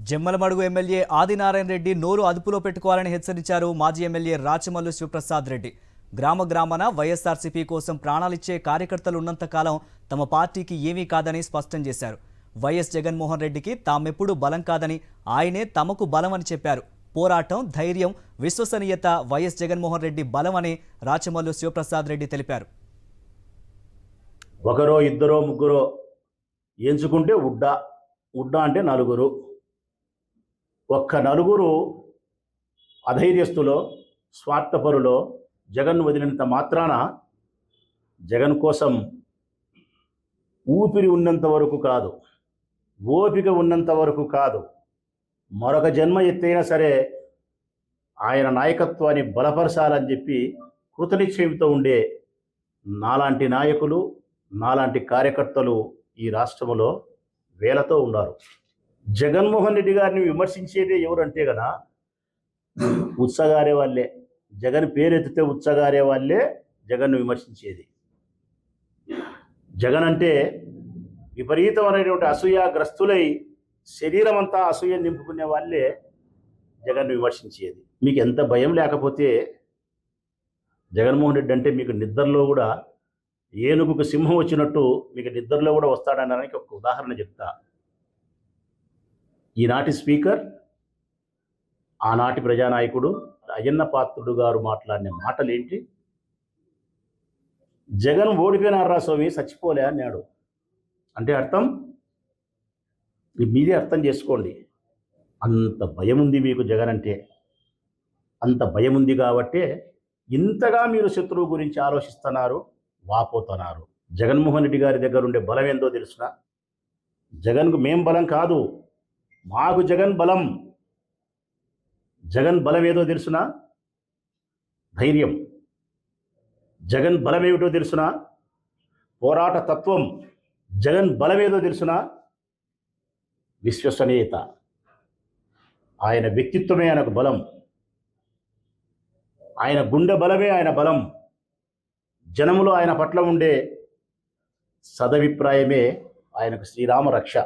Jammalamadugu MLA Adinarayana Reddy నోరు అదుపులో పెట్టుకోవాలని హెచ్చరించారు మాజీ ఎమ్మెల్యే రాచమల్లు శివప్రసాద్ రెడ్డి. గ్రామ వైఎస్ఆర్సీపీ కోసం ప్రాణాలిచ్చే కార్యకర్తలు ఉన్నంత కాలం తమ పార్టీకి ఏమీ కాదని స్పష్టం చేశారు. వైఎస్ జగన్మోహన్ రెడ్డికి తామెప్పుడు బలం కాదని, ఆయనే తమకు బలమని చెప్పారు. పోరాటం, ధైర్యం, విశ్వసనీయత వైఎస్ జగన్మోహన్ రెడ్డి బలమని రాచమల్లు శివప్రసాద్ రెడ్డి తెలిపారు. ఒకరో ఇద్దరో ముగ్గురో ఎంచుకుంటే ఉడ్డా అంటే నలుగురు. ఒక్క నలుగురు అధైర్యస్తులో, స్వార్థపరులో జగన్ వదిలినంత మాత్రాన జగన్ కోసం ఊపిరి ఉన్నంత వరకు కాదు, ఓపిక ఉన్నంత వరకు కాదు, మరొక జన్మ ఎత్తైనా సరే ఆయన నాయకత్వాన్ని బలపరచాలని చెప్పి కృతనిశ్చయంతో ఉండే నాలాంటి నాయకులు, నాలాంటి కార్యకర్తలు ఈ రాష్ట్రంలో వేలతో ఉన్నారు. జగన్మోహన్ రెడ్డి గారిని విమర్శించేదే ఎవరంటే కదా ఉత్సగారే వాళ్ళే. జగన్ పేరెత్తితే ఉత్సగారే వాళ్ళే జగన్ను విమర్శించేది. జగన్ అంటే విపరీతమైనటువంటి అసూయాగ్రస్తులై శరీరం అంతా అసూయ నింపుకునే వాళ్ళే జగన్ను విమర్శించేది. మీకు ఎంత భయం లేకపోతే జగన్మోహన్ రెడ్డి అంటే మీకు నిద్రలో కూడా ఏనుగుకు సింహం వచ్చినట్టు మీకు నిద్రలో కూడా వస్తాడనడానికి ఒక ఉదాహరణ చెప్తా. ఈనాటి స్పీకర్, ఆనాటి ప్రజానాయకుడు అయ్యన్న పాత్రుడు గారు మాట్లాడిన మాటలేంటి? జగన్ ఓడిపోయినారా స్వామి, చచ్చిపోలే అన్నాడు. అంటే అర్థం మీరే అర్థం చేసుకోండి. అంత భయం ఉంది మీకు జగన్ అంటే. అంత భయం ఉంది కాబట్టే ఇంతగా మీరు శత్రువు గురించి ఆలోచిస్తున్నారు, వాపోతున్నారు. జగన్మోహన్ రెడ్డి గారి దగ్గర ఉండే బలం ఏందో తెలుసునా? జగన్కు మేం బలం కాదు, మాకు జగన్ బలం. జగన్ బలం ఏదో తెలుసునా? ధైర్యం. జగన్ బలం ఏమిటో తెలుసునా? పోరాట తత్వం. జగన్ బలం ఏదో తెలుసునా? విశ్వసనీయత. ఆయన వ్యక్తిత్వమే ఆయనకు బలం. ఆయన గుండె బలమే ఆయన బలం. జనములో ఆయన పట్ల ఉండే సదభిప్రాయమే ఆయనకు శ్రీరామ రక్ష.